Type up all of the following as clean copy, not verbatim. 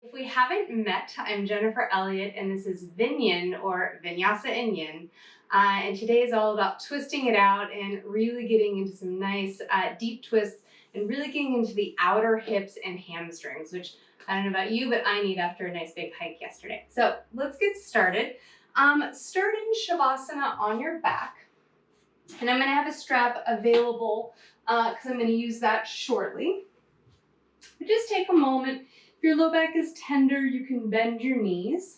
If we haven't met, I'm Jennifer Elliott, and this is VinYin, or Vinyasa in Yin. And today is all about twisting it out and really getting into some nice deep twists and really getting into the outer hips and hamstrings, which I don't know about you, but I need after a nice big hike yesterday. So let's get started. Start in Shavasana on your back. And I'm going to have a strap available because I'm going to use that shortly. But just take a moment. If your low back is tender, you can bend your knees.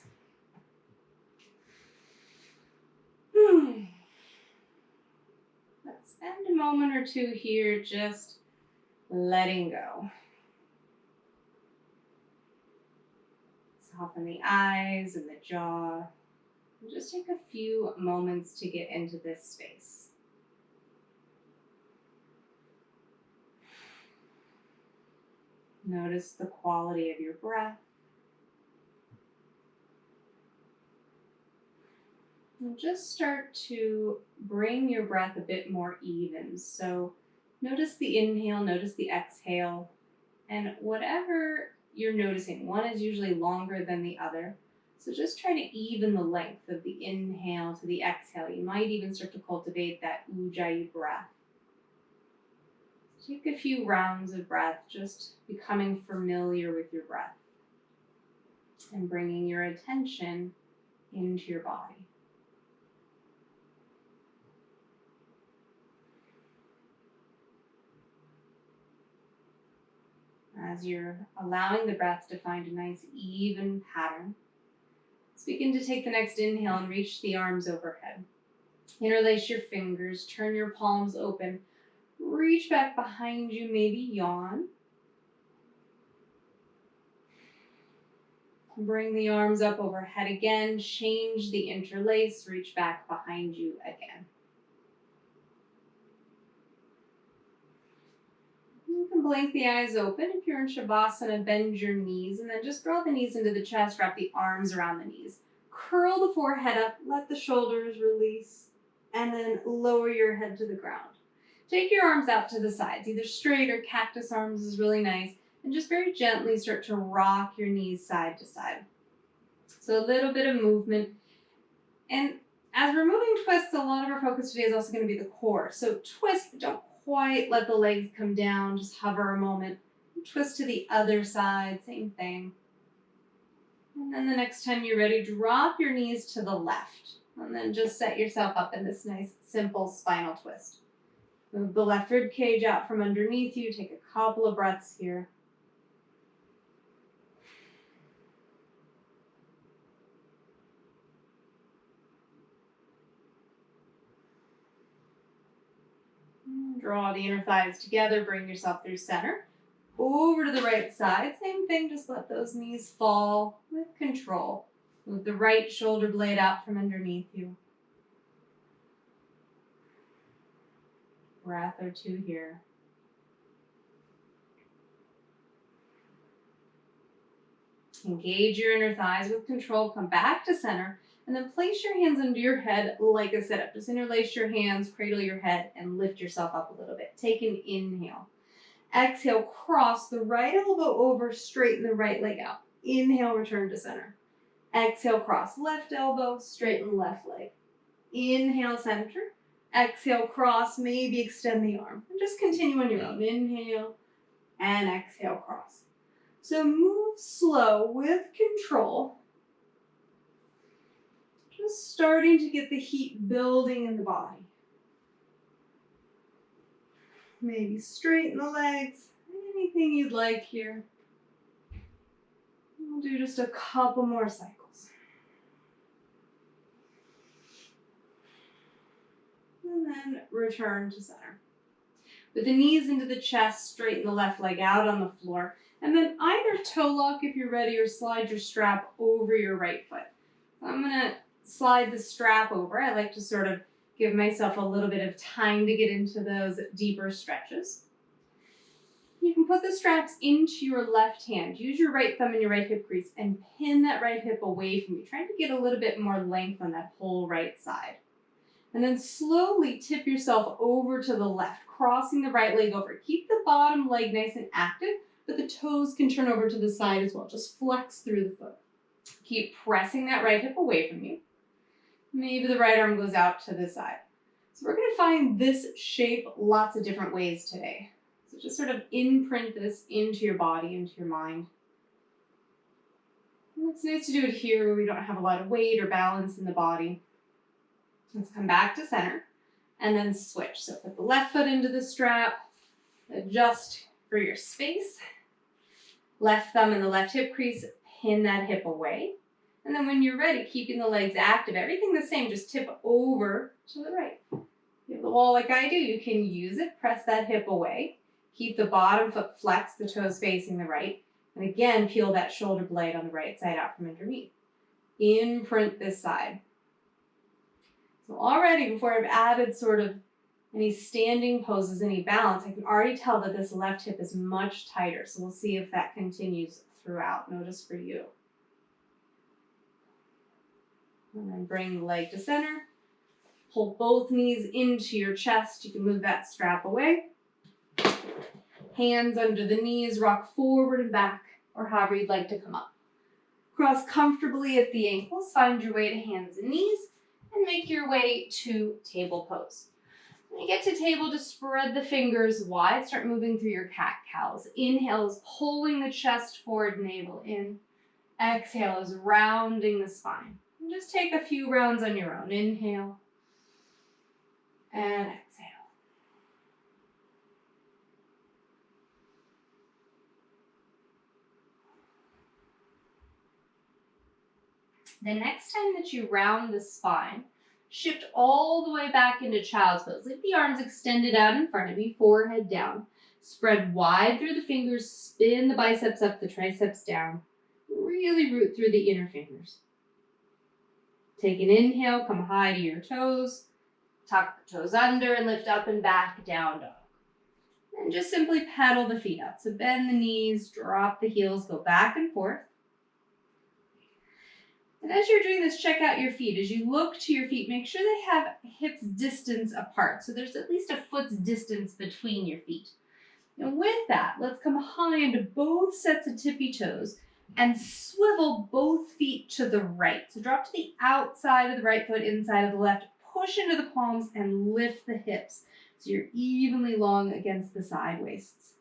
Let's spend a moment or two here just letting go. Soften the eyes and the jaw. And just take a few moments to get into this space. Notice the quality of your breath. And just start to bring your breath a bit more even. So notice the inhale, notice the exhale, and whatever you're noticing, one is usually longer than the other. So just try to even the length of the inhale to the exhale. You might even start to cultivate that ujjayi breath. Take a few rounds of breath, just becoming familiar with your breath and bringing your attention into your body. As you're allowing the breath to find a nice even pattern, let's begin to take the next inhale and reach the arms overhead. Interlace your fingers, turn your palms open, reach back behind you, maybe yawn. Bring the arms up overhead again, change the interlace, reach back behind you again. You can blink the eyes open. If you're in Shavasana, bend your knees and then just draw the knees into the chest, wrap the arms around the knees. Curl the forehead up, let the shoulders release, and then lower your head to the ground. Take your arms out to the sides, either straight or cactus arms is really nice, and just very gently start to rock your knees side to side. So a little bit of movement. And as we're moving twists, a lot of our focus today is also going to be the core. So twist, but don't quite let the legs come down, just hover a moment. Twist to the other side, same thing. And then the next time you're ready, drop your knees to the left. And then just set yourself up in this nice, simple spinal twist. Move the left rib cage out from underneath you. Take a couple of breaths here. Draw the inner thighs together. Bring yourself through center. Over to the right side. Same thing, just let those knees fall with control. Move the right shoulder blade out from underneath you. Breath or two here. Engage your inner thighs with control. Come back to center. And then place your hands under your head like a sit-up. Just interlace your hands, cradle your head, and lift yourself up a little bit. Take an inhale. Exhale, cross the right elbow over, straighten the right leg out. Inhale, return to center. Exhale, cross left elbow, straighten left leg. Inhale, center. Exhale, cross, maybe extend the arm. And just continue on your own. Inhale and exhale, cross. So move slow with control. Just starting to get the heat building in the body. Maybe straighten the legs, anything you'd like here. We'll do just a couple more cycles. And then return to center. With the knees into the chest, straighten the left leg out on the floor. And then either toe lock if you're ready or slide your strap over your right foot. I'm going to slide the strap over. I like to sort of give myself a little bit of time to get into those deeper stretches. You can put the straps into your left hand. Use your right thumb and your right hip crease and pin that right hip away from you, trying to get a little bit more length on that whole right side. And then slowly tip yourself over to the left, crossing the right leg over. Keep the bottom leg nice and active. but the toes can turn over to the side as well. Just flex through the foot. Keep pressing that right hip away from you. Maybe the right arm goes out to the side. So we're going to find this shape lots of different ways today. So just sort of imprint this into your body, into your mind. And it's nice to do it here where we don't have a lot of weight or balance in the body. Let's come back to center and then switch. So put the left foot into the strap, adjust for your space. Left thumb in the left hip crease, pin that hip away. And then when you're ready, keeping the legs active, everything the same, just tip over to the right. You have the wall like I do, you can use it, press that hip away. Keep the bottom foot flexed, the toes facing the right. And again, peel that shoulder blade on the right side out from underneath. Imprint this side. So already, before I've added sort of any standing poses, any balance, I can already tell that this left hip is much tighter. So we'll see if that continues throughout. Notice for you. And then bring the leg to center. Pull both knees into your chest. You can move that strap away. Hands under the knees, rock forward and back, or however you'd like to come up. Cross comfortably at the ankles, find your way to hands and knees, and make your way to table pose. When you get to table, just spread the fingers wide, start moving through your cat-cows. Inhale is pulling the chest forward, navel in. Exhale is rounding the spine. And just take a few rounds on your own. Inhale and exhale. The next time that you round the spine, shift all the way back into child's pose. Leave the arms extended out in front of you, forehead down. Spread wide through the fingers, spin the biceps up, the triceps down. Really root through the inner fingers. Take an inhale, come high to your toes. Tuck the toes under and lift up and back, down dog. And just simply pedal the feet out. So bend the knees, drop the heels, go back and forth. And as you're doing this, check out your feet. As you look to your feet, make sure they have hips distance apart. So there's at least a foot's distance between your feet. And with that, let's come high into both sets of tippy toes and swivel both feet to the right. So drop to the outside of the right foot, inside of the left. Push into the palms and lift the hips so you're evenly long against the side waists.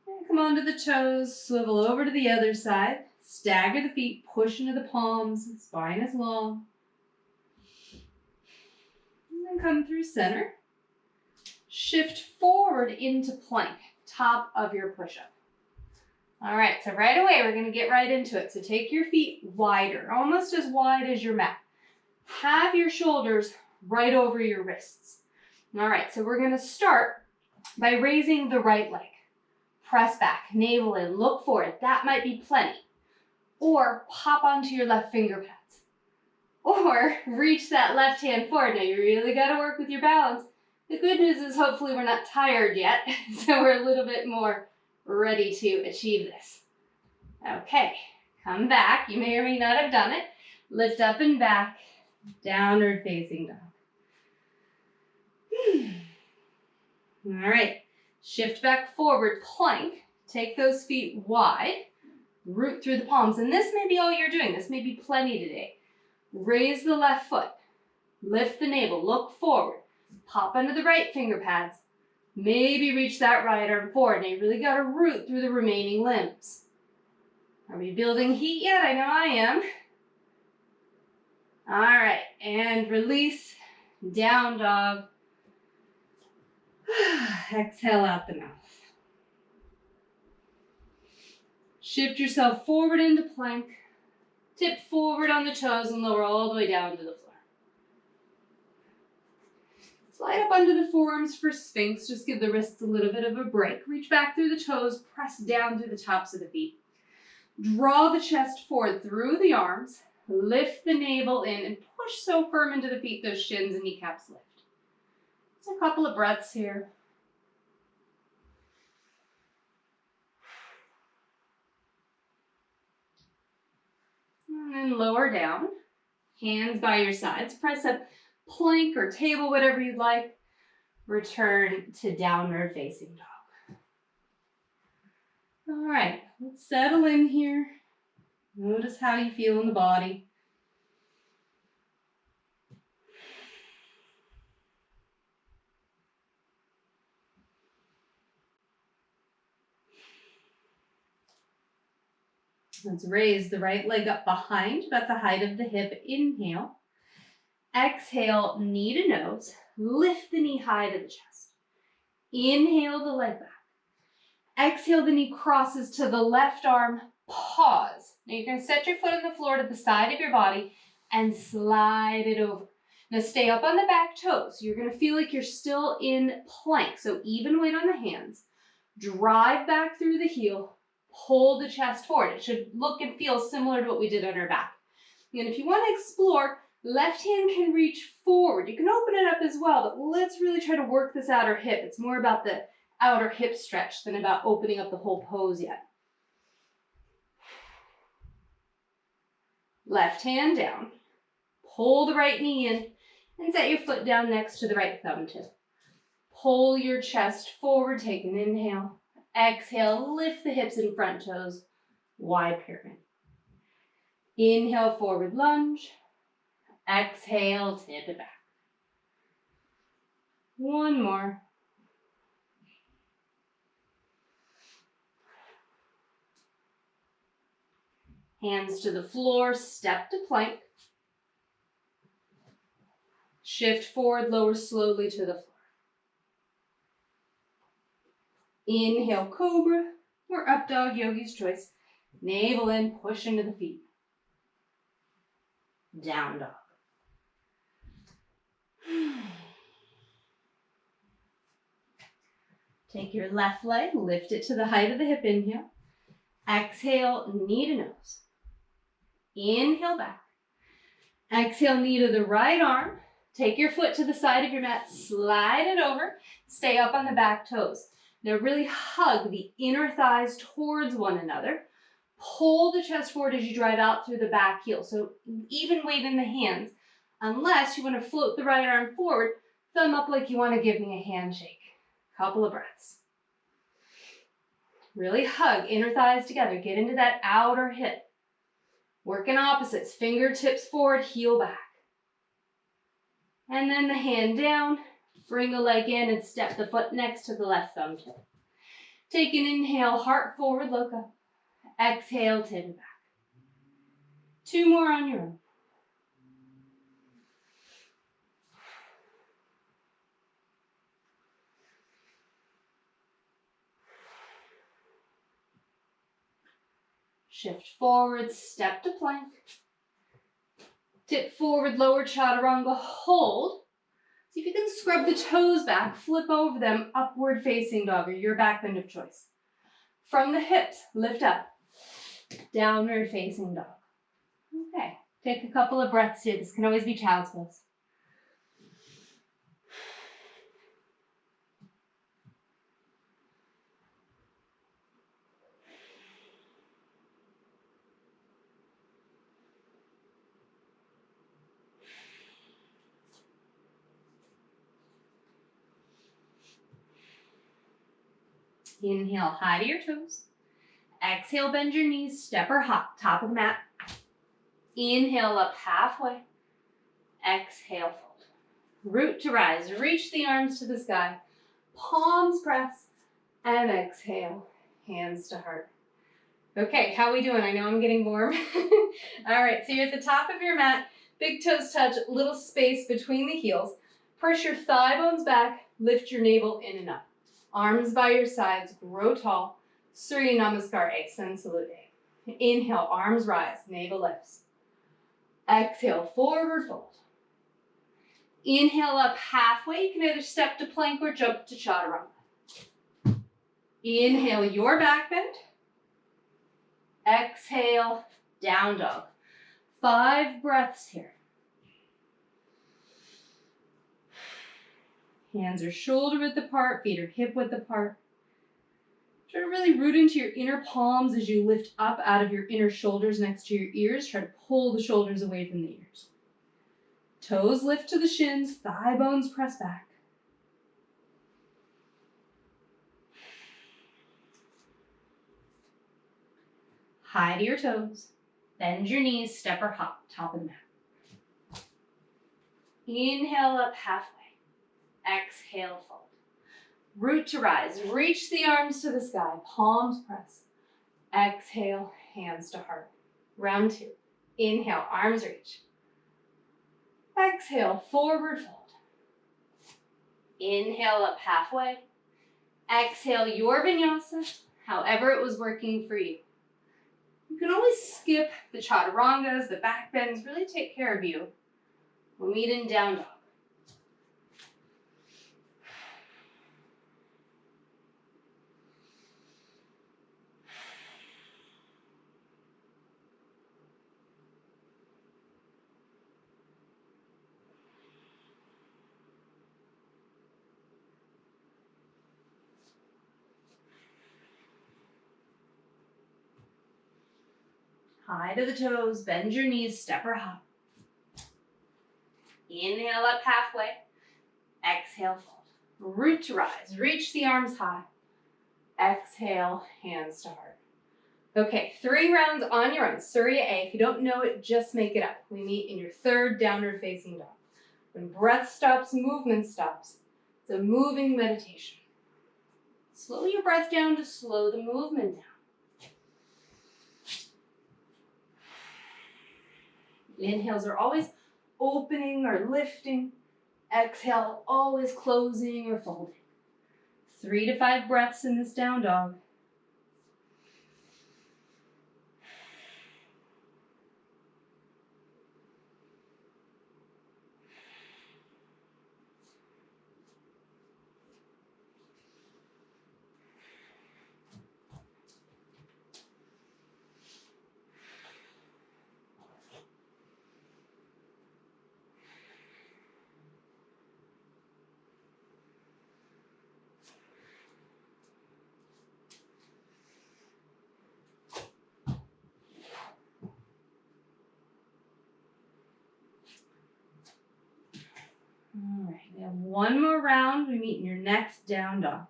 And come onto the toes, swivel over to the other side. Stagger the feet, push into the palms, spine is long. And then come through center. Shift forward into plank, top of your push-up. All right, so right away, we're gonna get right into it. So take your feet wider, almost as wide as your mat. Have your shoulders right over your wrists. All right, so we're gonna start by raising the right leg. Press back, navel in, look forward. That might be plenty. Or pop onto your left finger pads. Or reach that left hand forward. Now you really got to work with your balance. The good news is hopefully we're not tired yet, so we're a little bit more ready to achieve this. Okay, come back. You may or may not have done it. Lift up and back, downward facing dog. All right, shift back forward, plank. Take those feet wide. Root through the palms, and this may be all you're doing. This may be plenty today. Raise the left foot, lift the navel, look forward, pop under the right finger pads, maybe reach that right arm forward. Now you really got to root through the remaining limbs. Are we building heat yet? I know I am. All right, and release, down dog. Exhale out the mouth. Shift yourself forward into plank. Tip forward on the toes and lower all the way down to the floor. Slide up under the forearms for Sphinx. Just give the wrists a little bit of a break. Reach back through the toes. Press down through the tops of the feet. Draw the chest forward through the arms. Lift the navel in and push so firm into the feet those shins and kneecaps lift. Just a couple of breaths here. And then lower down, hands by your sides. Press up, plank or table, whatever you'd like. Return to downward facing dog. All right, let's settle in here. Notice how you feel in the body. Let's raise the right leg up behind, about the height of the hip. Inhale. Exhale, knee to nose. Lift the knee high to the chest. Inhale the leg back. Exhale, the knee crosses to the left arm. Pause. Now you're going to set your foot on the floor to the side of your body and slide it over. Now stay up on the back toes. You're going to feel like you're still in plank, so even weight on the hands. Drive back through the heel. Pull the chest forward. It should look and feel similar to what we did on our back. And if you want to explore, left hand can reach forward. You can open it up as well, but let's really try to work this outer hip. It's more about the outer hip stretch than about opening up the whole pose yet. Left hand down. Pull the right knee in and set your foot down next to the right thumb tip. Pull your chest forward, take an inhale. Exhale, lift the hips and front toes, wide pyramid. Inhale, forward lunge. Exhale, tip it back. One more. Hands to the floor, step to plank. Shift forward, lower slowly to the floor. Inhale, cobra, or up dog, yogi's choice. Navel in, push into the feet. Down dog. Take your left leg, lift it to the height of the hip, inhale. Exhale, knee to nose. Inhale back. Exhale, knee to the right arm. Take your foot to the side of your mat, slide it over. Stay up on the back toes. Now really hug the inner thighs towards one another. Pull the chest forward as you drive out through the back heel. So even weight in the hands, unless you want to float the right arm forward, thumb up like you want to give me a handshake. Couple of breaths. Really hug inner thighs together. Get into that outer hip. Work in opposites. Fingertips forward, heel back. And then the hand down. Bring a leg in and step the foot next to the left thumb tip. Take an inhale, heart forward, look up. Exhale, tip it back. Two more on your own. Shift forward, step to plank. Tip forward, lower chaturanga, hold. See if you can scrub the toes back, flip over them, upward facing dog, or your back bend of choice. From the hips, lift up, downward facing dog. Okay, take a couple of breaths here. This can always be child's pose. Inhale, high to your toes. Exhale, bend your knees, step or hop, top of the mat. Inhale up halfway. Exhale, fold. Root to rise, reach the arms to the sky. Palms press, and exhale, hands to heart. Okay, how are we doing? I know I'm getting warm. All right, so you're at the top of your mat. Big toes touch, little space between the heels. Press your thigh bones back, lift your navel in and up. Arms by your sides, grow tall. Surya Namaskar, Sun Salute. Inhale, arms rise, navel lifts. Exhale, forward fold. Inhale up halfway. You can either step to plank or jump to chaturanga. Inhale, your back bend. Exhale, down dog. 5 breaths here. Hands are shoulder width apart, feet are hip width apart. Try to really root into your inner palms as you lift up out of your inner shoulders next to your ears. Try to pull the shoulders away from the ears. Toes lift to the shins, thigh bones press back. High to your toes. Bend your knees, step or hop, top of the mat. Inhale up halfway. Exhale, fold. Root to rise. Reach the arms to the sky. Palms press. Exhale, hands to heart. Round 2. Inhale, arms reach. Exhale, forward fold. Inhale up halfway. Exhale your vinyasa, however it was working for you. You can always skip the chaturangas, the back bends, really take care of you. We'll meet in down dog. High to the toes, bend your knees, step or hop. Inhale up halfway. Exhale, fold. Root to rise. Reach the arms high. Exhale, hands to heart. Okay, 3 rounds on your own. Surya A. If you don't know it, just make it up. We meet in your 3rd downward facing dog. When breath stops, movement stops. It's a moving meditation. Slow your breath down to slow the movement down. Inhales are always opening or lifting. Exhale, always closing or folding. 3 to 5 breaths in this down dog. All right, we have 1 more round. We meet in your next down dog.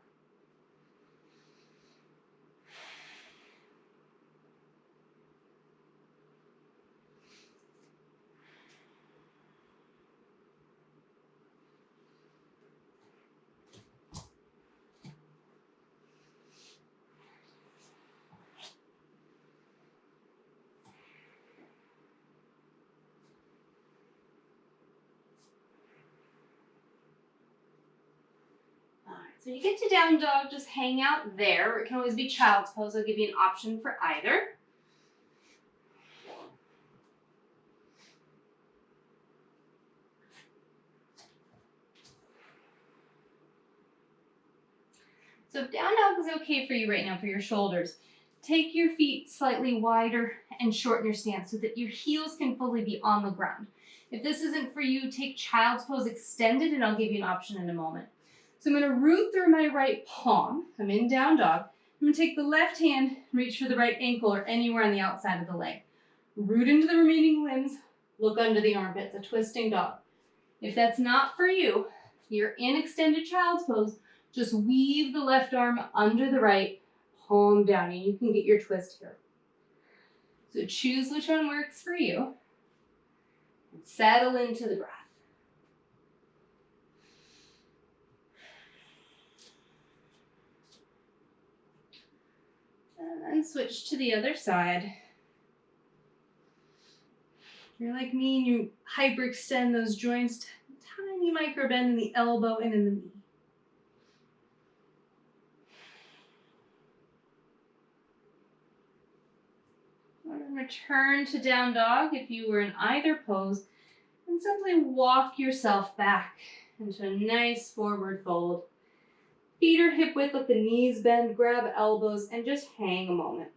So you get to down dog, just hang out there, or it can always be child's pose. I'll give you an option for either. So if down dog is okay for you right now for your shoulders, take your feet slightly wider and shorten your stance so that your heels can fully be on the ground. If this isn't for you, take child's pose extended, and I'll give you an option in a moment. So I'm going to root through my right palm. I'm in down dog. I'm going to take the left hand, reach for the right ankle or anywhere on the outside of the leg. Root into the remaining limbs, look under the armpits, a twisting dog. If that's not for you, you're in extended child's pose, just weave the left arm under the right, palm down, and you can get your twist here. So choose which one works for you and settle into the breath. And then switch to the other side. If you're like me and you hyperextend those joints, tiny micro bend in the elbow and in the knee. Return to down dog if you were in either pose, and simply walk yourself back into a nice forward fold. Feet are hip width, let the knees bend, grab elbows, and just hang a moment.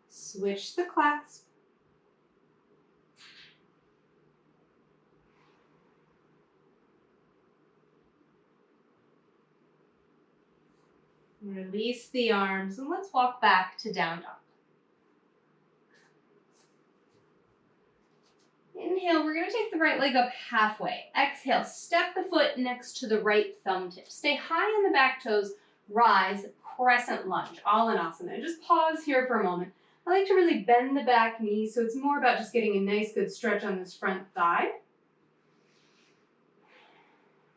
Switch the clasp. Release the arms, and let's walk back to down dog. inhale, we're going to take the right leg up halfway. Exhale, step the foot next to the right thumb tip. Stay high on the back toes, rise, crescent lunge, all in asana. And just pause here for a moment. I like to really bend the back knee, so it's more about just getting a nice good stretch on this front thigh.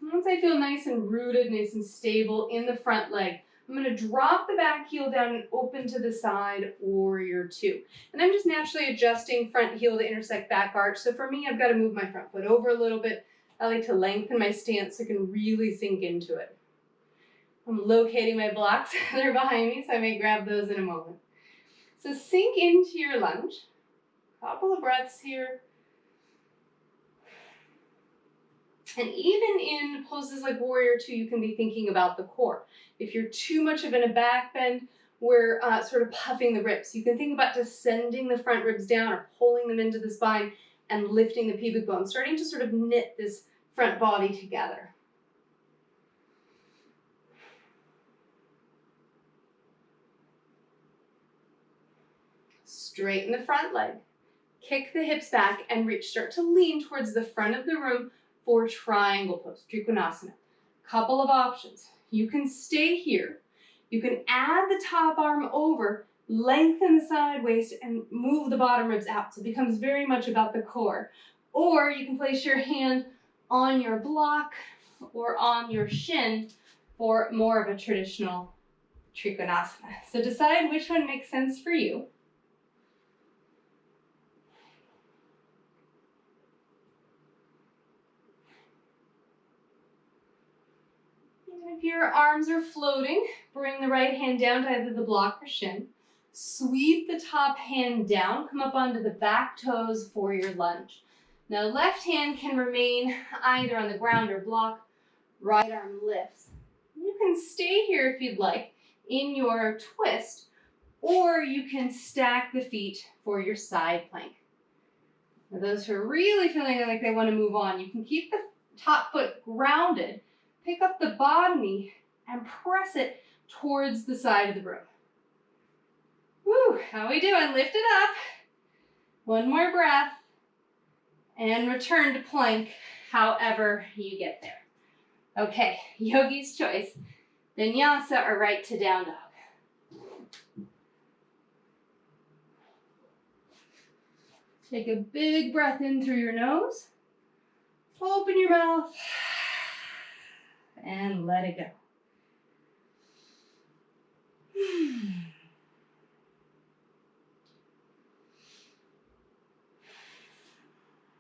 Once I feel nice and rooted, nice and stable in the front leg, I'm going to drop the back heel down and open to the side, warrior two. And I'm just naturally adjusting front heel to intersect back arch. So for me, I've got to move my front foot over a little bit. I like to lengthen my stance so I can really sink into it. I'm locating my blocks. They're behind me, so I may grab those in a moment. So sink into your lunge. Couple of breaths here. And even in poses like warrior two, you can be thinking about the core. If you're too much of in a back bend, we're sort of puffing the ribs. You can think about descending the front ribs down or pulling them into the spine and lifting the pubic bone, starting to sort of knit this front body together. Straighten the front leg. Kick the hips back and reach. Start to lean towards the front of the room for triangle pose, Trikonasana. Couple of options. You can stay here. You can add the top arm over, lengthen the side waist, and move the bottom ribs out. So it becomes very much about the core. Or you can place your hand on your block or on your shin for more of a traditional Trikonasana. So decide which one makes sense for you. If your arms are floating, bring the right hand down to either the block or shin. Sweep the top hand down, come up onto the back toes for your lunge. Now left hand can remain either on the ground or block, right arm lifts. You can stay here if you'd like in your twist, or you can stack the feet for your side plank. Now those who are really feeling like they want to move on, you can keep the top foot grounded. Pick up the bottom knee and press it towards the side of the room. Woo, how we doing? Lift it up. One more breath. And return to plank however you get there. Okay, yogi's choice. Vinyasa or right to down dog. Take a big breath in through your nose. Open your mouth. And let it go.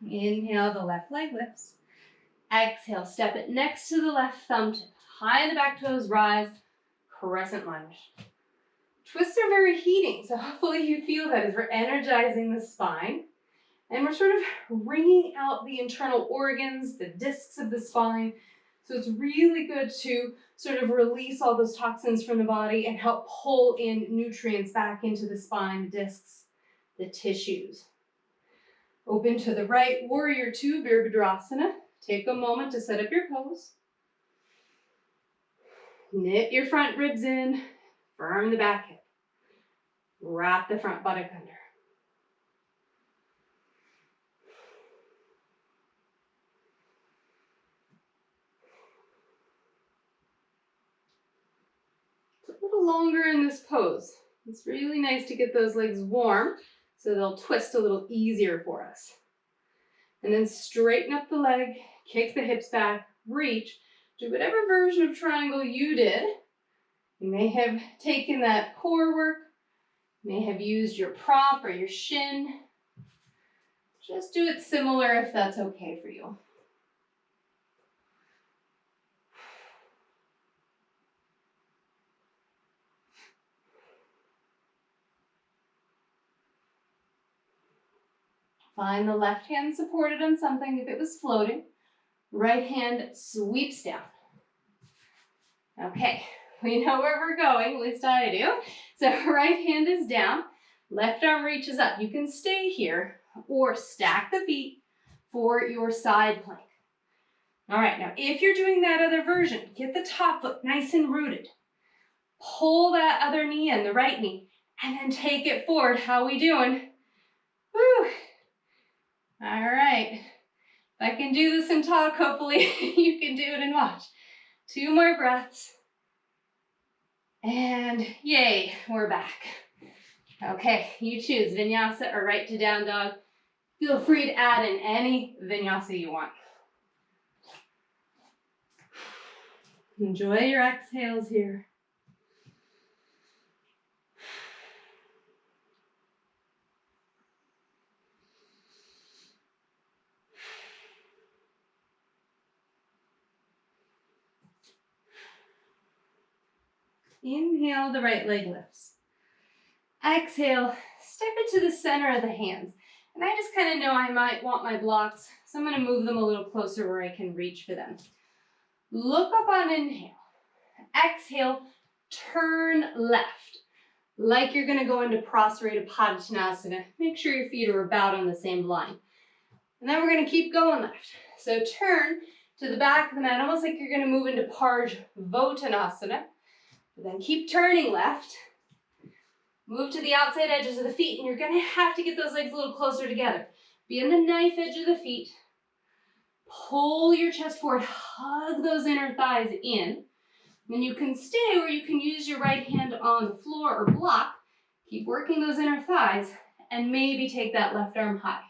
Inhale, the left leg lifts. Exhale, step it next to the left thumb tip. High in the back toes, rise, crescent lunge. Twists are very heating, so hopefully you feel that as we're energizing the spine. And we're sort of wringing out the internal organs, the discs of the spine. So it's really good to sort of release all those toxins from the body and help pull in nutrients back into the spine, the discs, the tissues. Open to the right, warrior two, Virabhadrasana. Take a moment to set up your pose. Knit your front ribs in, firm the back hip. Wrap the front buttock under. A little longer in this pose. It's really nice to get those legs warm so they'll twist a little easier for us. And then straighten up the leg, kick the hips back, reach. Do whatever version of triangle you did. You may have taken that core work, you may have used your prop or your shin. Just do it similar if that's okay for you. Find the left hand supported on something if it was floating. Right hand sweeps down. Okay, we know where we're going, at least I do. So right hand is down, left arm reaches up. You can stay here or stack the feet for your side plank. All right, now if you're doing that other version, get the top foot nice and rooted. Pull that other knee in, the right knee, and then take it forward. How we doing? Woo! All right. right. If I can do this and talk, hopefully you can do it and watch. 2 more breaths. And yay, we're back. Okay, you choose vinyasa or right to down dog. Feel free to add in any vinyasa you want. Enjoy your exhales here. Inhale, the right leg lifts. Exhale, step it to the center of the hands. And I just kind of know I might want my blocks, so I'm going to move them a little closer where I can reach for them. Look up on inhale. Exhale, turn left. Like you're going to go into Paschimottanasana. Make sure your feet are about on the same line. And then we're going to keep going left. So turn to the back of the mat, almost like you're going to move into Paschimottanasana. Then keep turning left. Move to the outside edges of the feet, and you're going to have to get those legs a little closer together. Be on the knife edge of the feet. Pull your chest forward. Hug those inner thighs in. And you can stay or you can use your right hand on the floor or block. Keep working those inner thighs, and maybe take that left arm high.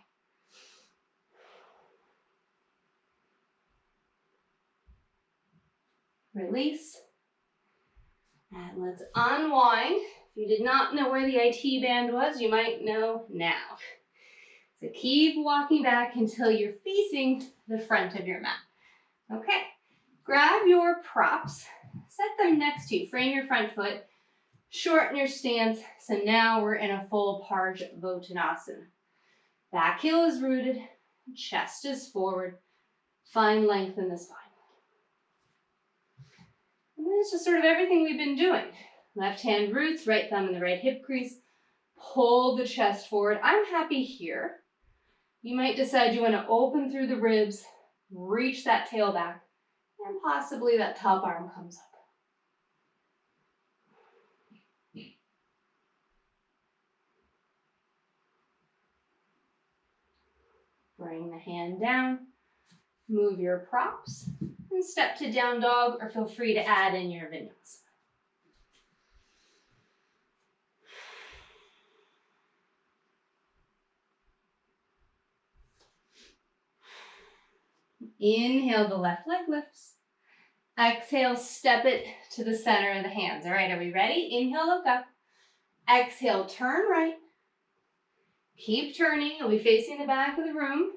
Release. And let's unwind. If you did not know where the IT band was, you might know now. So keep walking back until you're facing the front of your mat. Okay, grab your props, set them next to you, frame your front foot, shorten your stance. So now we're in a full Paschimottanasana. Back heel is rooted, chest is forward, find length in the spine. And then it's just sort of everything we've been doing. Left hand roots, right thumb in the right hip crease. Pull the chest forward. I'm happy here. You might decide you want to open through the ribs, reach that tail back, and possibly that top arm comes up. Bring the hand down, move your props, and step to down dog, or feel free to add in your vinyasa. Inhale, the left leg lifts. Exhale, step it to the center of the hands. All right, are we ready? Inhale, look up. Exhale, turn right. Keep turning. You'll be facing the back of the room.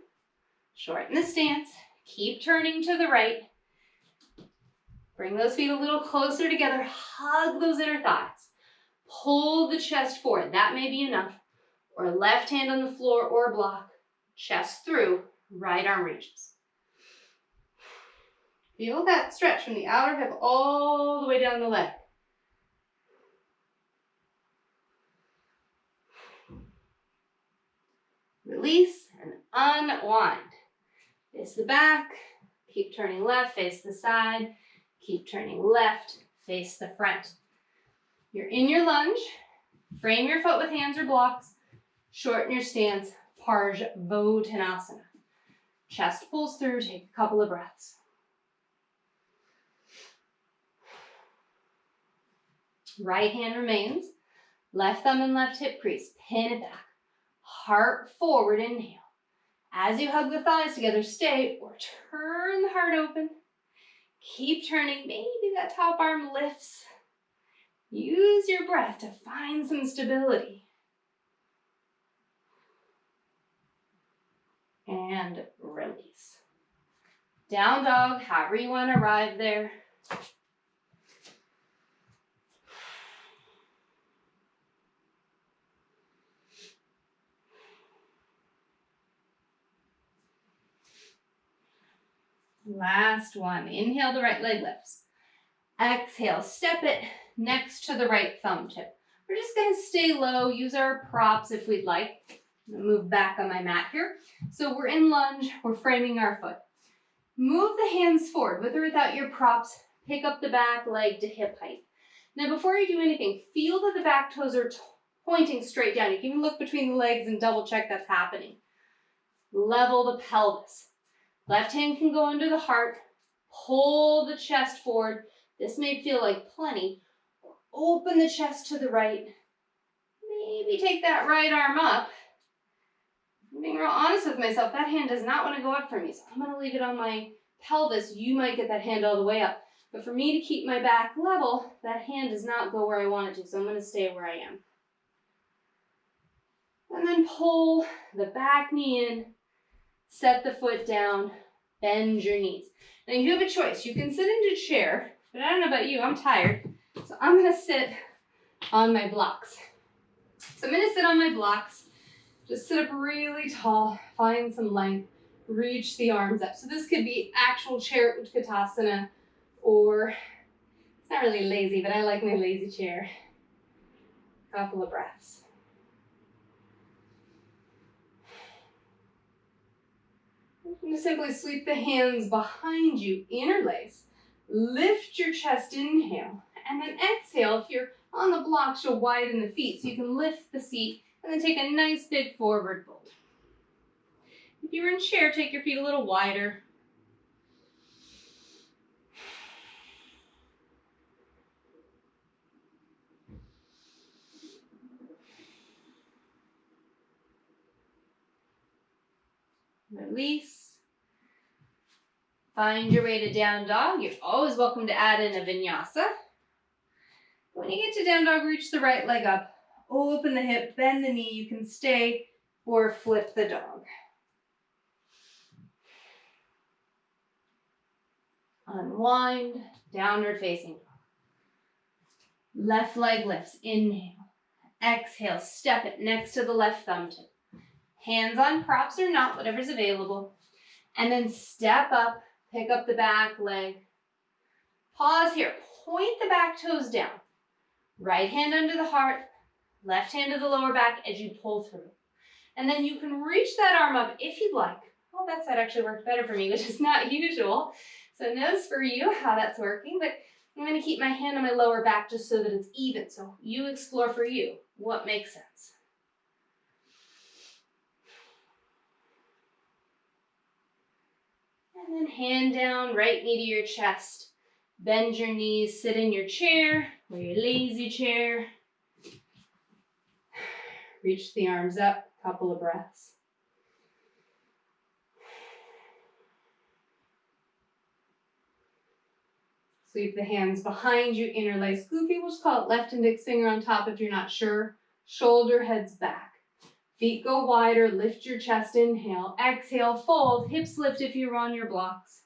Shorten the stance. Keep turning to the right. Bring those feet a little closer together. Hug those inner thighs. Pull the chest forward. That may be enough. Or left hand on the floor or block. Chest through. Right arm reaches. Feel that stretch from the outer hip all the way down the leg. Release and unwind. Face the back, keep turning left, face the side, keep turning left, face the front. You're in your lunge, frame your foot with hands or blocks, shorten your stance, Paschimottanasana. Chest pulls through, take a couple of breaths. Right hand remains, left thumb and left hip crease, pin it back. Heart forward, inhale. As you hug the thighs together, stay or turn the heart open. Keep turning, maybe that top arm lifts. Use your breath to find some stability. And release. Down dog, however you want to arrive there. Last one. Inhale, the right leg lifts. Exhale, step it next to the right thumb tip. We're just going to stay low, use our props if we'd like. I'm going to move back on my mat here. So we're in lunge, we're framing our foot. Move the hands forward with or without your props. Pick up the back leg to hip height. Now before you do anything, feel that the back toes are pointing straight down. You can even look between the legs and double check that's happening. Level the pelvis. Left hand can go under the heart. Pull the chest forward. This may feel like plenty. Open the chest to the right. Maybe take that right arm up. I'm being real honest with myself. That hand does not want to go up for me, so I'm going to leave it on my pelvis. You might get that hand all the way up. But for me to keep my back level, that hand does not go where I want it to, so I'm going to stay where I am. And then pull the back knee in, set the foot down, bend your knees. Now you have a choice. You can sit into chair, but I don't know about you, I'm tired. So I'm going to sit on my blocks. So I'm going to sit on my blocks, just sit up really tall, find some length, reach the arms up. So this could be actual chair Utkatasana, or it's not really lazy, but I like my lazy chair. Couple of breaths. You can just simply sweep the hands behind you, interlace. Lift your chest, inhale, and then exhale. If you're on the blocks, you'll widen the feet, so you can lift the seat and then take a nice big forward fold. If you're in chair, take your feet a little wider. Release. Find your way to down dog. You're always welcome to add in a vinyasa. When you get to down dog, reach the right leg up. Open the hip, bend the knee. You can stay or flip the dog. Unwind, downward facing dog. Left leg lifts, inhale. Exhale, step it next to the left thumb tip. Hands on props or not, whatever's available. And then step up, pick up the back leg. Pause here, point the back toes down. Right hand under the heart, left hand to the lower back as you pull through. And then you can reach that arm up if you'd like. Oh, that side actually worked better for me, which is not usual. So notice for you how that's working, but I'm going to keep my hand on my lower back just so that it's even. So you explore for you what makes sense. And then hand down, right knee to your chest. Bend your knees, sit in your chair or your lazy chair. Reach the arms up, couple of breaths. Sweep the hands behind you, interlace. Goofy, we'll just call it left index finger on top if you're not sure. Shoulder heads back. Feet go wider, lift your chest, inhale. Exhale, fold, hips lift if you're on your blocks.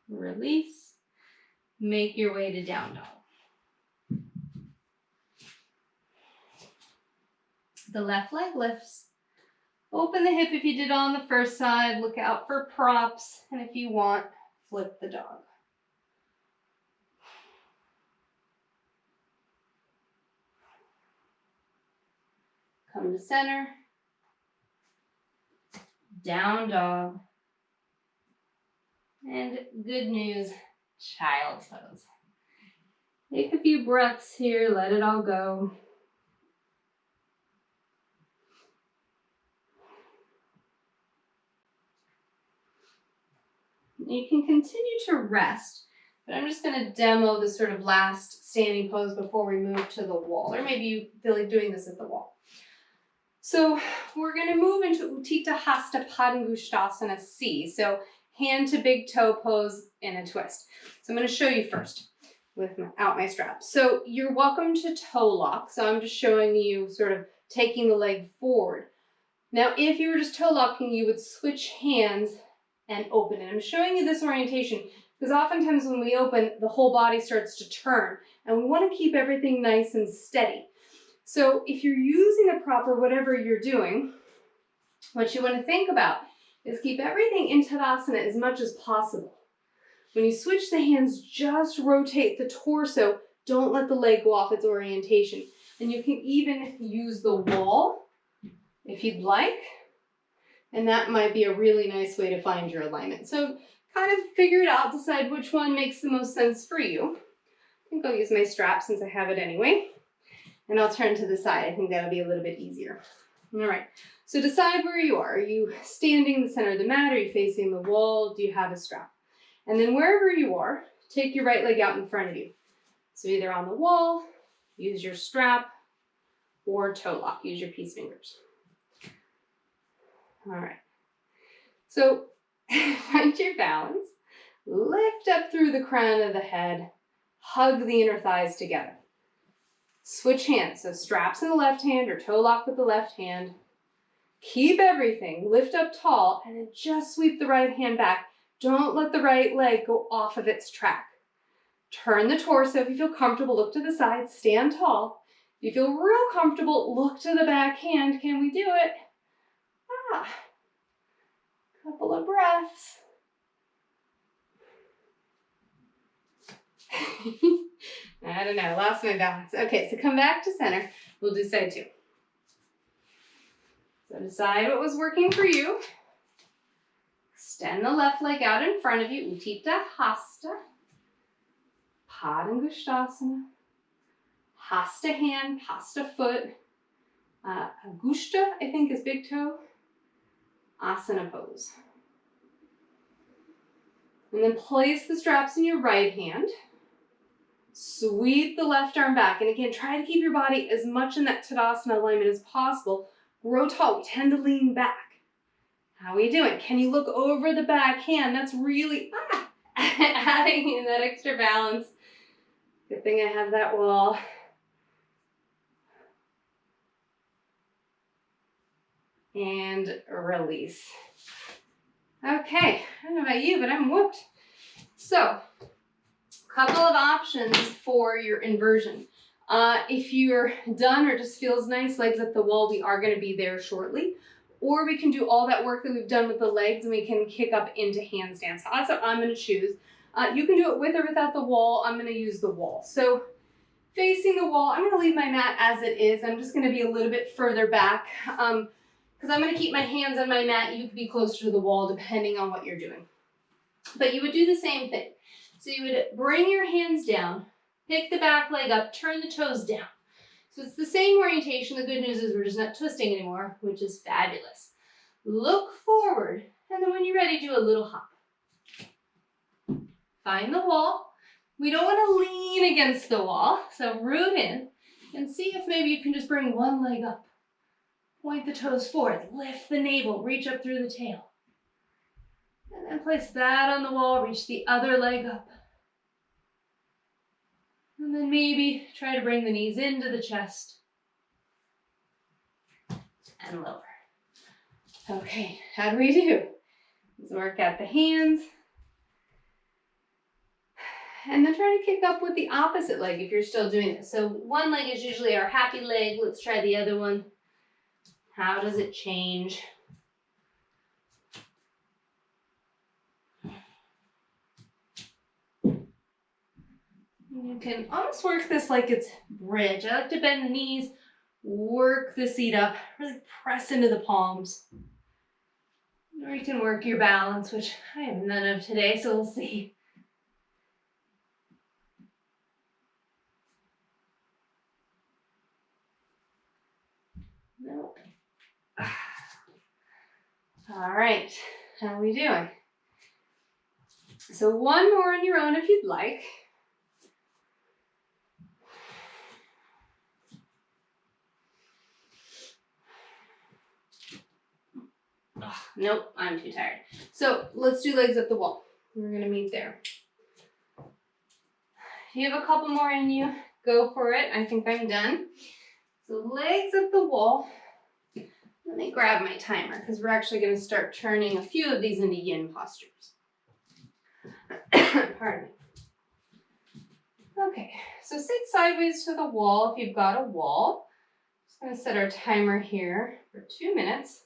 Release. Make your way to down dog. The left leg lifts. Open the hip if you did on the first side. Look out for props. And if you want, flip the dog. Come to center. Down dog. And good news, child's pose. Take a few breaths here, let it all go. You can continue to rest, but I'm just going to demo the sort of last standing pose before we move to the wall, or maybe you feel like doing this at the wall. So we're going to move into Uttita Hasta Padangusthasana C. So hand to big toe pose in a twist. So I'm going to show you first without my straps. So you're welcome to toe lock. So I'm just showing you sort of taking the leg forward. Now, if you were just toe locking, you would switch hands and open it. I'm showing you this orientation because oftentimes when we open, the whole body starts to turn and we want to keep everything nice and steady. So if you're using a prop or whatever you're doing, what you want to think about is keep everything in Tadasana as much as possible. When you switch the hands, just rotate the torso. Don't let the leg go off its orientation. And you can even use the wall if you'd like. And that might be a really nice way to find your alignment. So kind of figure it out, decide which one makes the most sense for you. I think I'll use my strap since I have it anyway. And I'll turn to the side. I think that'll be a little bit easier. All right, so decide where you are. Are you standing in the center of the mat? Are you facing the wall? Do you have a strap? And then wherever you are, take your right leg out in front of you. So either on the wall, use your strap, or toe lock, use your peace fingers. All right, so find your balance, lift up through the crown of the head, hug the inner thighs together. Switch hands, so straps in the left hand or toe lock with the left hand. Keep everything, lift up tall, and then just sweep the right hand back. Don't let the right leg go off of its track. Turn the torso. If you feel comfortable, look to the side, stand tall. If you feel real comfortable, look to the back hand. Can we do it? Couple of breaths. I don't know, lost my balance. Okay, so come back to center. We'll do side two. So decide what was working for you. Extend the left leg out in front of you. Utthita Hasta. Padangusthasana. Hasta hand, hasta foot. Angushta, I think, is big toe. Asana pose. And then place the straps in your right hand. Sweep the left arm back. And again, try to keep your body as much in that Tadasana alignment as possible. Grow tall. We tend to lean back. How are we doing? Can you look over the back hand? That's really adding in that extra balance. Good thing I have that wall. And release. Okay, I don't know about you, but I'm whooped. So, couple of options for your inversion. If you're done or just feels nice, legs at the wall, we are going to be there shortly. Or we can do all that work that we've done with the legs and we can kick up into handstands. So that's what I'm going to choose. You can do it with or without the wall. I'm going to use the wall. So facing the wall, I'm going to leave my mat as it is. I'm just going to be a little bit further back because I'm going to keep my hands on my mat. You could be closer to the wall depending on what you're doing. But you would do the same thing. So you would bring your hands down, pick the back leg up, turn the toes down. So it's the same orientation. The good news is we're just not twisting anymore, which is fabulous. Look forward, and then when you're ready, do a little hop. Find the wall. We don't want to lean against the wall, so root in and see if maybe you can just bring one leg up. Point the toes forward, lift the navel, reach up through the tail. And then place that on the wall, reach the other leg up. And then maybe try to bring the knees into the chest and lower. Okay, how do we do? Let's work out the hands. And then try to kick up with the opposite leg if you're still doing this. So one leg is usually our happy leg. Let's try the other one. How does it change? You can almost work this like it's bridge. I like to bend the knees, work the seat up, really press into the palms. Or you can work your balance, which I have none of today, so we'll see. Nope. All right, how are we doing? So one more on your own if you'd like. Nope, I'm too tired. So let's do legs up the wall. We're gonna meet there. If you have a couple more in you, go for it. I think I'm done. So legs up the wall. Let me grab my timer because we're actually gonna start turning a few of these into yin postures. Pardon me. Okay, so sit sideways to the wall if you've got a wall. Just gonna set our timer here for 2 minutes.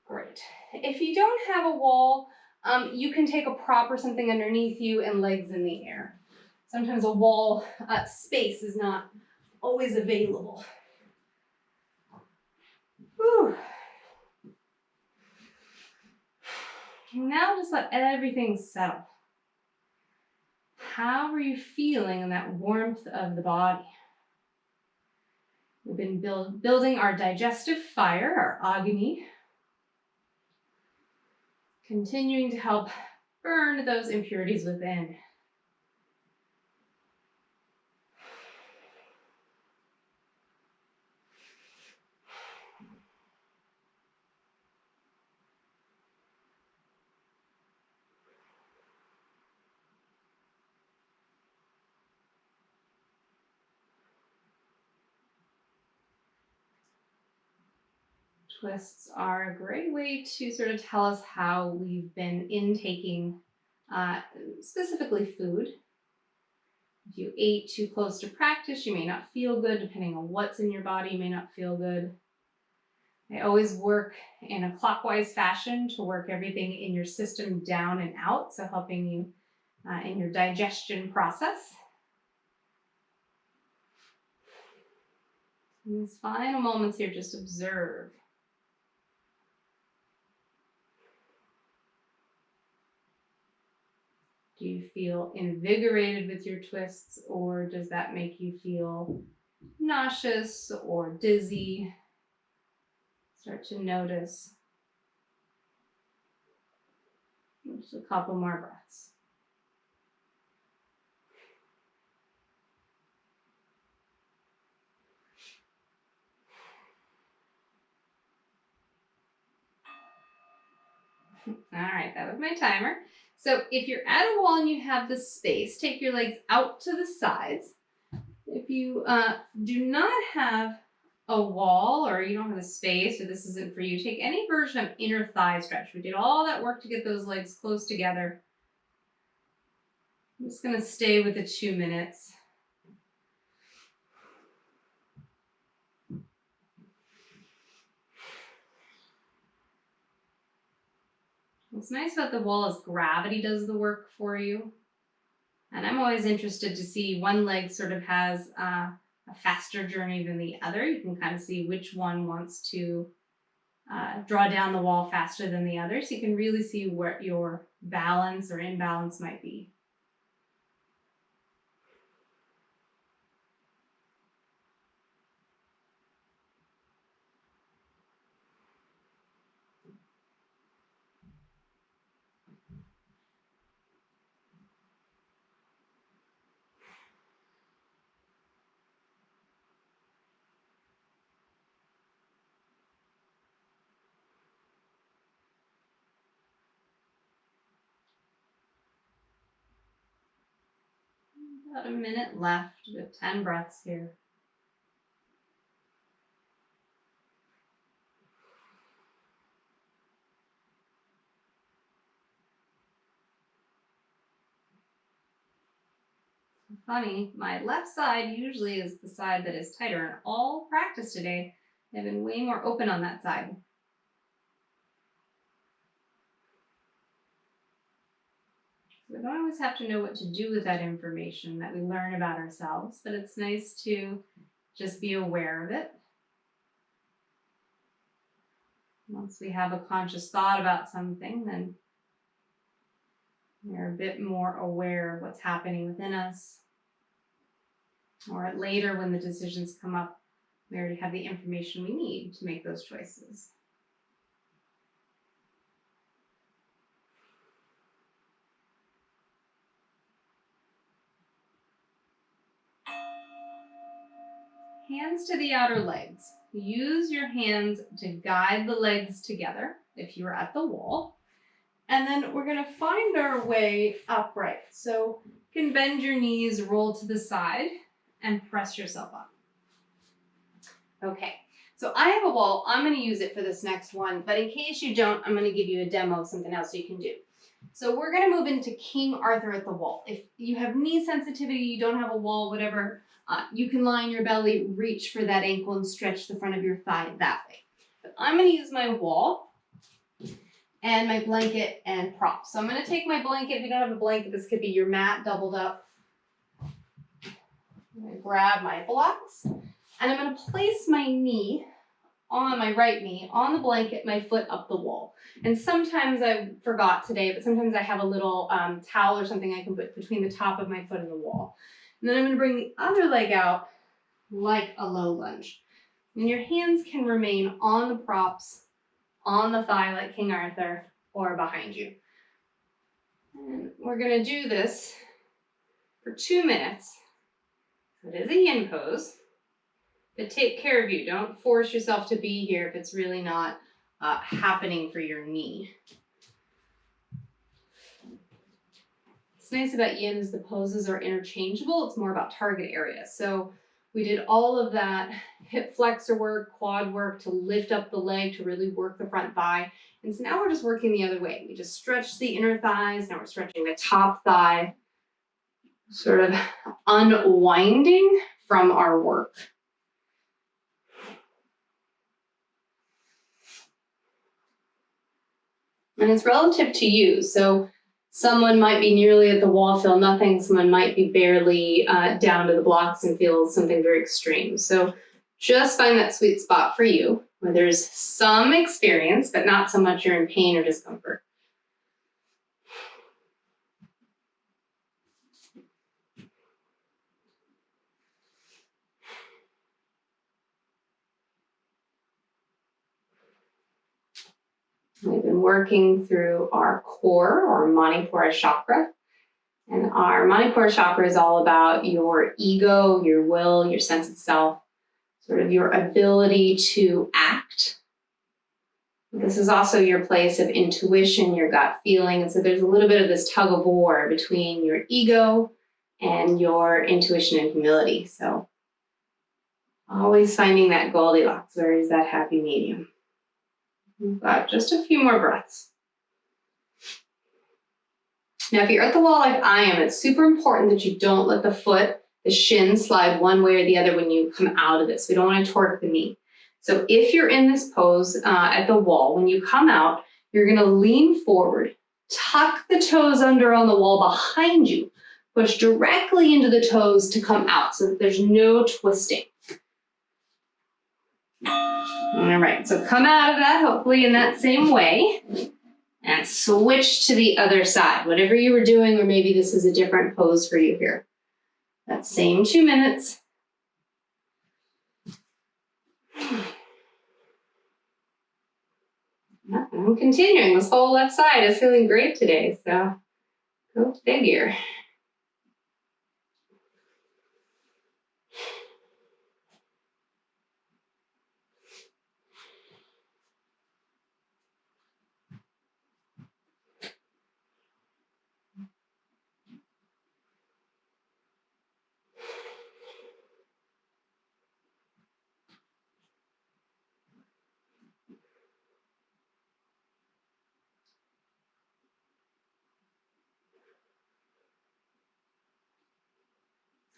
Great. If you don't have a wall, you can take a prop or something underneath you and legs in the air. Sometimes a wall space is not always available. Whew. Now just let everything settle. how are you feeling in that warmth of the body? We've been building our digestive fire, our agni, continuing to help burn those impurities within. Twists are a great way to sort of tell us how we've been intaking specifically food. If you ate too close to practice, you may not feel good. Depending on what's in your body, you may not feel good. I always work in a clockwise fashion to work everything in your system down and out, so helping you in your digestion process. In these final moments here, just observe. Do you feel invigorated with your twists, or does that make you feel nauseous or dizzy? Start to notice. Just a couple more breaths. All right, that was my timer. So if you're at a wall and you have the space, take your legs out to the sides. If you do not have a wall, or you don't have the space, or this isn't for you, take any version of inner thigh stretch. We did all that work to get those legs close together. I'm just going to stay with the 2 minutes. What's nice about the wall is gravity does the work for you. And I'm always interested to see one leg sort of has a faster journey than the other. You can kind of see which one wants to draw down the wall faster than the other. So you can really see where your balance or imbalance might be. About a minute left. We have 10 breaths here. Funny, my left side usually is the side that is tighter. In all practice today, I've been way more open on that side. We don't always have to know what to do with that information that we learn about ourselves, but it's nice to just be aware of it. Once we have a conscious thought about something, then we're a bit more aware of what's happening within us. Or later, when the decisions come up, we already have the information we need to make those choices. Hands to the outer legs. Use your hands to guide the legs together if you're at the wall. And then we're going to find our way upright. So you can bend your knees, roll to the side, and press yourself up. Okay, so I have a wall. I'm going to use it for this next one, but in case you don't, I'm going to give you a demo of something else you can do. So we're going to move into King Arthur at the wall. If you have knee sensitivity, you don't have a wall, whatever, you can lie on your belly, reach for that ankle, and stretch the front of your thigh that way. But I'm going to use my wall and my blanket and prop. So I'm going to take my blanket. If you don't have a blanket, this could be your mat doubled up. I'm going to grab my blocks, and I'm going to place my knee on my right knee, on the blanket, my foot up the wall. And sometimes I forgot today, but sometimes I have a little towel or something I can put between the top of my foot and the wall. And then I'm gonna bring the other leg out like a low lunge. And your hands can remain on the props, on the thigh like King Arthur, or behind you. And we're gonna do this for 2 minutes. So it is a yin pose, but take care of you. Don't force yourself to be here if it's really not happening for your knee. What's nice about yin is the poses are interchangeable. It's more about target area. So we did all of that hip flexor work, quad work to lift up the leg, to really work the front thigh. And so now we're just working the other way. We just stretched the inner thighs. Now we're stretching the top thigh, sort of unwinding from our work. And it's relative to you. So someone might be nearly at the wall, feel nothing. Someone might be barely down to the blocks and feel something very extreme. So just find that sweet spot for you where there's some experience, but not so much you're in pain or discomfort. We've been working through our core or Manipura chakra. And our Manipura chakra is all about your ego, your will, your sense of self, sort of your ability to act. This is also your place of intuition, your gut feeling. And so there's a little bit of this tug of war between your ego and your intuition and humility. So always finding that Goldilocks, where is that happy medium? We've got just a few more breaths. Now, if you're at the wall like I am, it's super important that you don't let the shin slide one way or the other when you come out of this. We don't want to torque the knee. So if you're in this pose at the wall, when you come out, you're going to lean forward, tuck the toes under on the wall behind you, push directly into the toes to come out so that there's no twisting. All right, so come out of that, hopefully in that same way, and switch to the other side. Whatever you were doing, or maybe this is a different pose for you here. That same 2 minutes. I'm continuing. This whole left side is feeling great today, so go figure.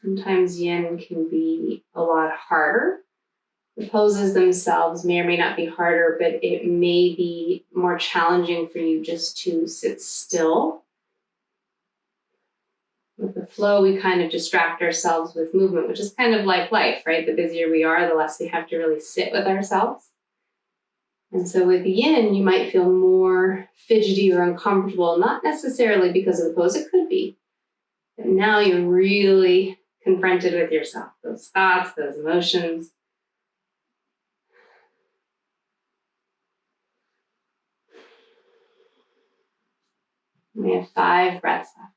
Sometimes yin can be a lot harder. The poses themselves may or may not be harder, but it may be more challenging for you just to sit still. With the flow, we kind of distract ourselves with movement, which is kind of like life, right? The busier we are, the less we have to really sit with ourselves. And so with yin, you might feel more fidgety or uncomfortable, not necessarily because of the pose, it could be. But now you're really confronted with yourself, those thoughts, those emotions. We have 5 breaths left.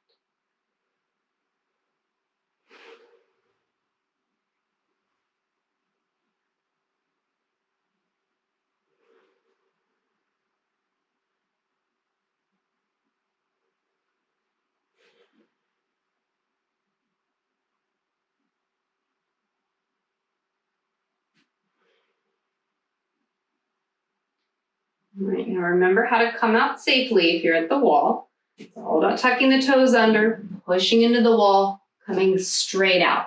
All right, now remember how to come out safely if you're at the wall. It's all about tucking the toes under, pushing into the wall, coming straight out.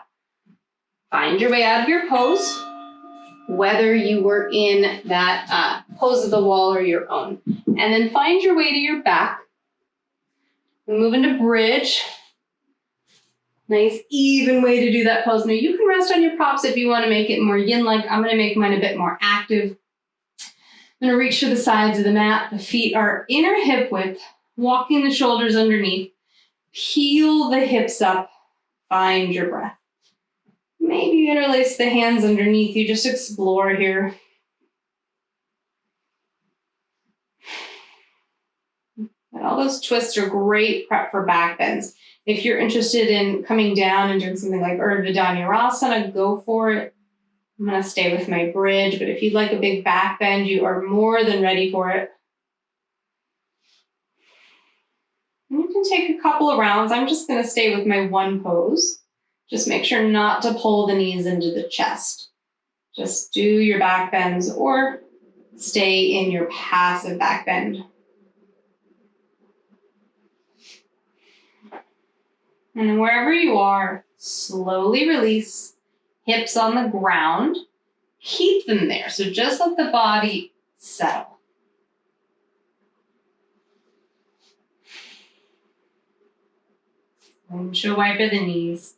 Find your way out of your pose, whether you were in that pose of the wall or your own. And then find your way to your back. And move into bridge. Nice, even way to do that pose. Now you can rest on your props if you want to make it more yin-like. I'm going to make mine a bit more active. I'm going to reach to the sides of the mat. The feet are inner hip width, walking the shoulders underneath. Peel the hips up. Find your breath. Maybe interlace the hands underneath you. Just explore here. And all those twists are great prep for back bends. If you're interested in coming down and doing something like Untitled, go for it. I'm going to stay with my bridge, but if you'd like a big back bend, you are more than ready for it. And you can take a couple of rounds. I'm just going to stay with my one pose. Just make sure not to pull the knees into the chest. Just do your back bends or stay in your passive back bend. And wherever you are, slowly release. Hips on the ground. Keep them there. So just let the body settle. Windshield wiper the knees.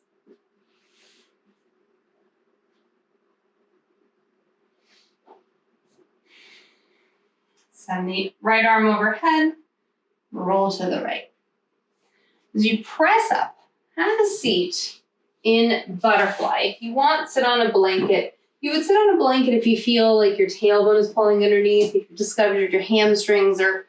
Send the right arm overhead. Roll to the right. As you press up, have a seat in butterfly. If you want, sit on a blanket. You would sit on a blanket if you feel like your tailbone is pulling underneath, if you discovered your hamstrings are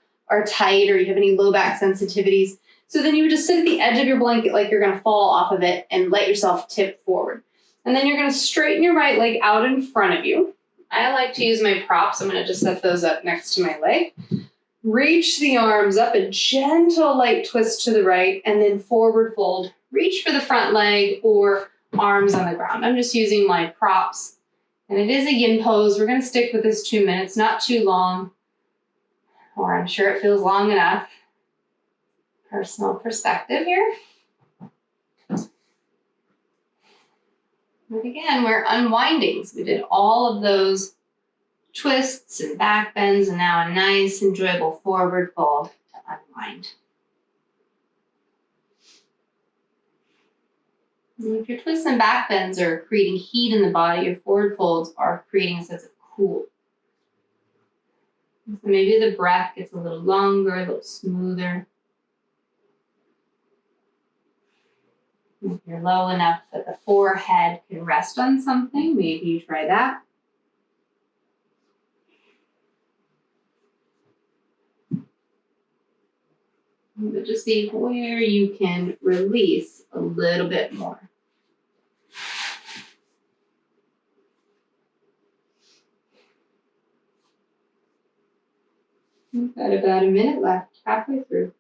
tight, or you have any low back sensitivities. So then you would just sit at the edge of your blanket like you're going to fall off of it and let yourself tip forward. And then you're going to straighten your right leg out in front of you. I like to use my props. I'm going to just set those up next to my leg. Reach the arms up, a gentle light twist to the right, and then forward fold. Reach for the front leg or arms on the ground. I'm just using my props. And it is a yin pose. We're going to stick with this 2 minutes, not too long, or I'm sure it feels long enough. Personal perspective here. And again, we're unwinding. So we did all of those twists and back bends, and now a nice, enjoyable forward fold to unwind. And if your twists and back bends are creating heat in the body, your forward folds are creating a sense of cool. So maybe the breath gets a little longer, a little smoother. If you're low enough that the forehead can rest on something, maybe you try that. But just see where you can release a little bit more. We've got about a minute left, halfway through.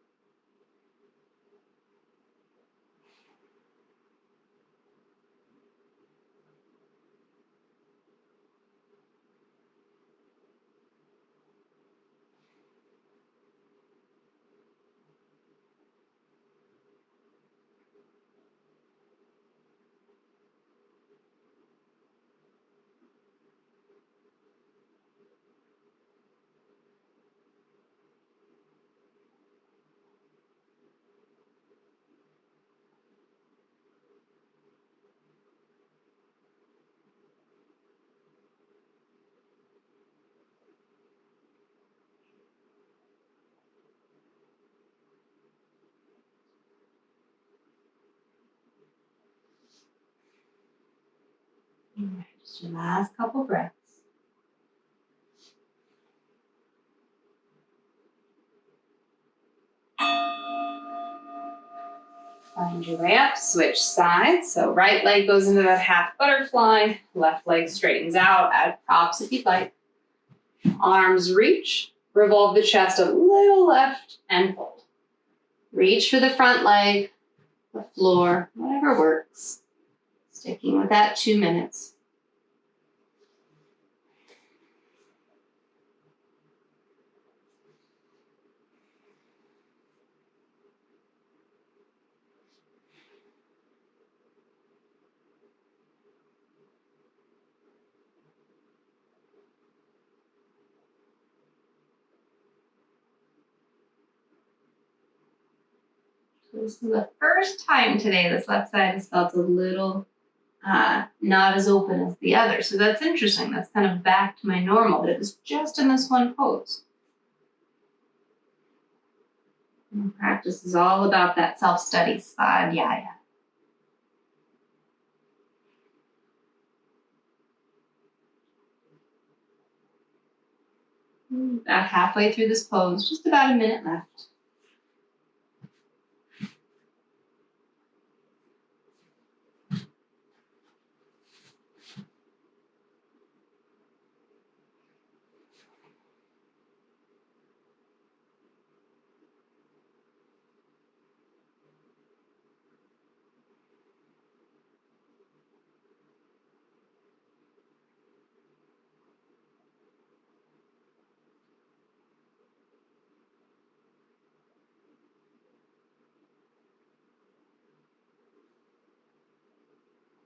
All right, just your last couple breaths. Find your way up, switch sides. So right leg goes into that half butterfly, left leg straightens out, add props if you'd like. Arms reach, revolve the chest a little left and fold. Reach for the front leg, the floor, whatever works. Sticking with that 2 minutes. So this is the first time today this left side has felt a little not as open as the other. So that's interesting. That's kind of back to my normal, but it was just in this one pose. And practice is all about that self-study, svadhyaya. About halfway through this pose, just about a minute left.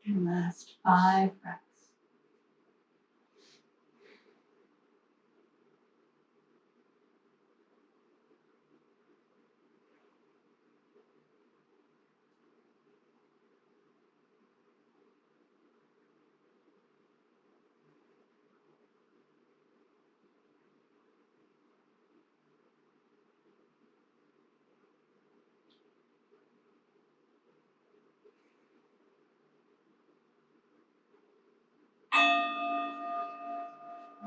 And last 5 breaths.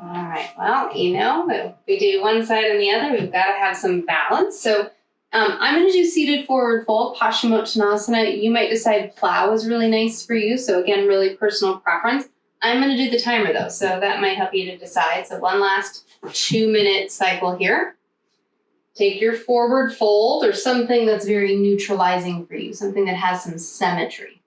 All right, well, if we do one side and the other, we've got to have some balance. So I'm going to do seated forward fold, Paschimottanasana. You might decide plow is really nice for you. So again, really personal preference. I'm going to do the timer though, so that might help you to decide. So one last 2-minute cycle here. Take your forward fold or something that's very neutralizing for you, something that has some symmetry.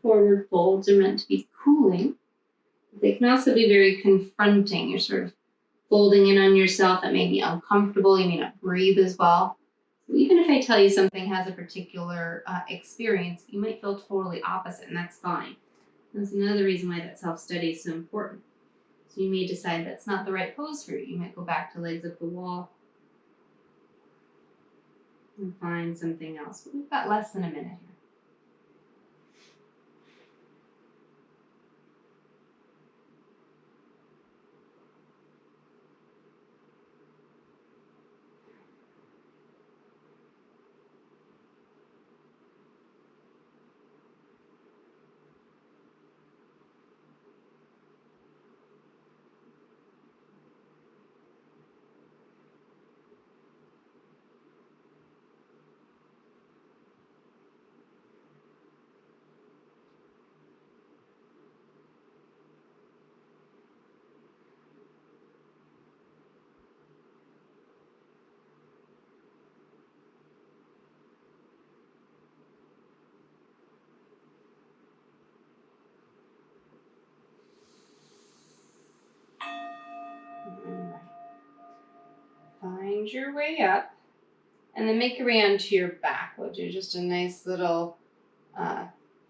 Forward folds are meant to be cooling. They can also be very confronting. You're sort of folding in on yourself. That may be uncomfortable. You may not breathe as well. So even if I tell you something has a particular experience, you might feel totally opposite, and that's fine. That's another reason why that self-study is so important. So you may decide that's not the right pose for you. You might go back to legs up the wall and find something else. But we've got less than a minute here. Find your way up, and then make your way onto your back. We'll do just a nice little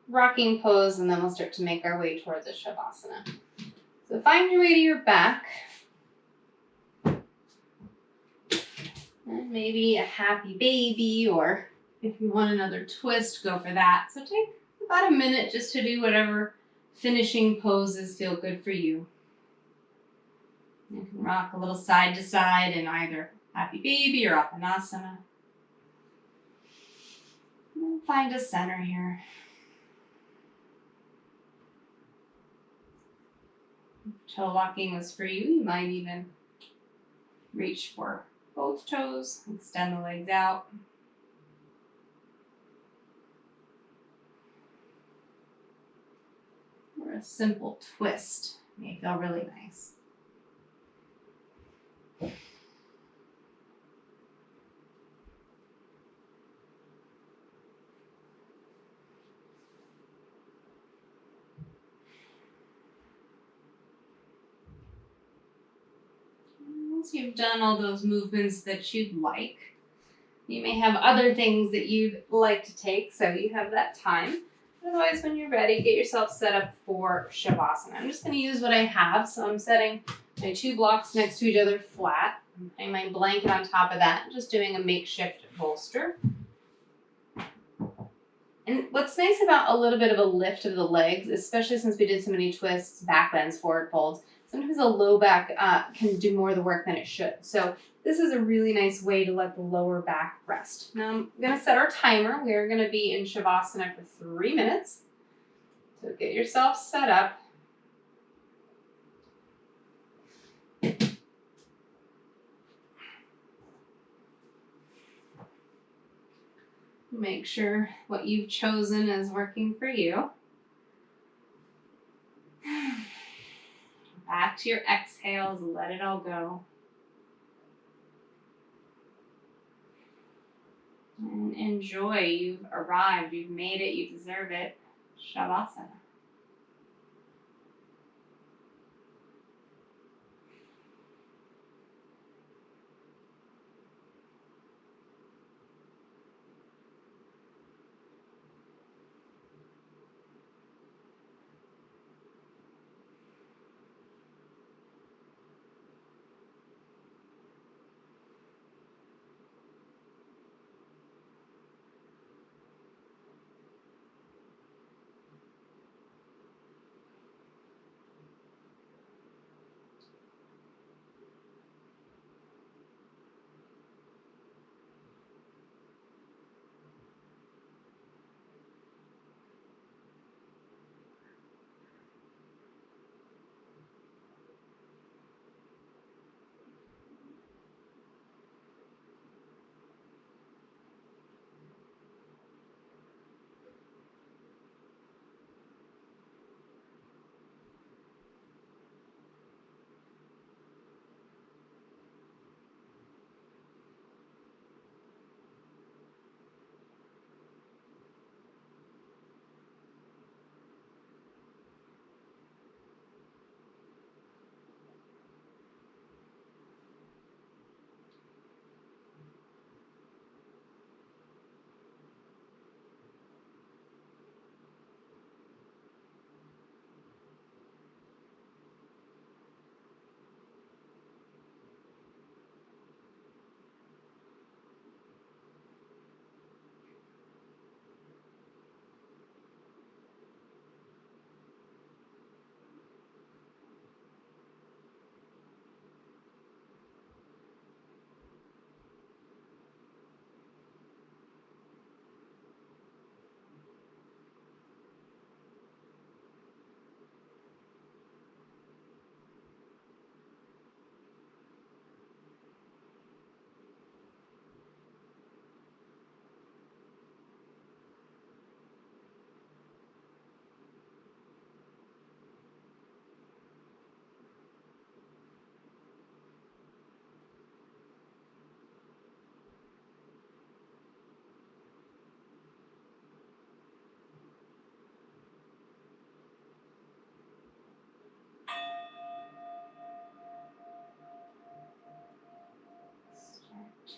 rocking pose, and then we'll start to make our way towards a Shavasana. So find your way to your back. And maybe a happy baby, or if you want another twist, go for that. So take about a minute just to do whatever finishing poses feel good for you. You can rock a little side to side in either happy baby or Uttanasana. And find a center here. If toe locking was for you, you might even reach for both toes, extend the legs out. Or a simple twist may feel really nice. once you've done all those movements that you'd like, you may have other things that you'd like to take, so you have that time. Otherwise, when you're ready, get yourself set up for Shavasana. I'm just going to use what I have, so I'm setting my 2 blocks next to each other flat. I'm putting my blanket on top of that, just doing a makeshift bolster. And what's nice about a little bit of a lift of the legs, especially since we did so many twists, back bends, forward folds, sometimes a low back can do more of the work than it should. So this is a really nice way to let the lower back rest. Now I'm going to set our timer. We're going to be in Shavasana for 3 minutes. So get yourself set up. Make sure what you've chosen is working for you. Back to your exhales, let it all go. And enjoy. You've arrived, you've made it, you deserve it. Shavasana.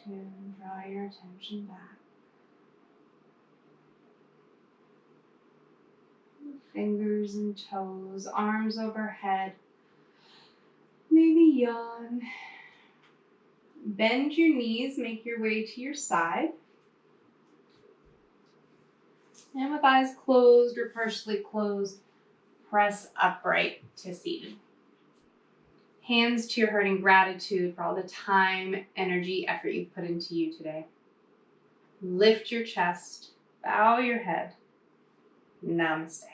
To draw your attention back. Fingers and toes, arms overhead. Maybe yawn. Bend your knees, make your way to your side. And with eyes closed or partially closed, press upright to seated. Hands to your heart in gratitude for all the time, energy, effort you've put into you today. Lift your chest, bow your head. Namaste.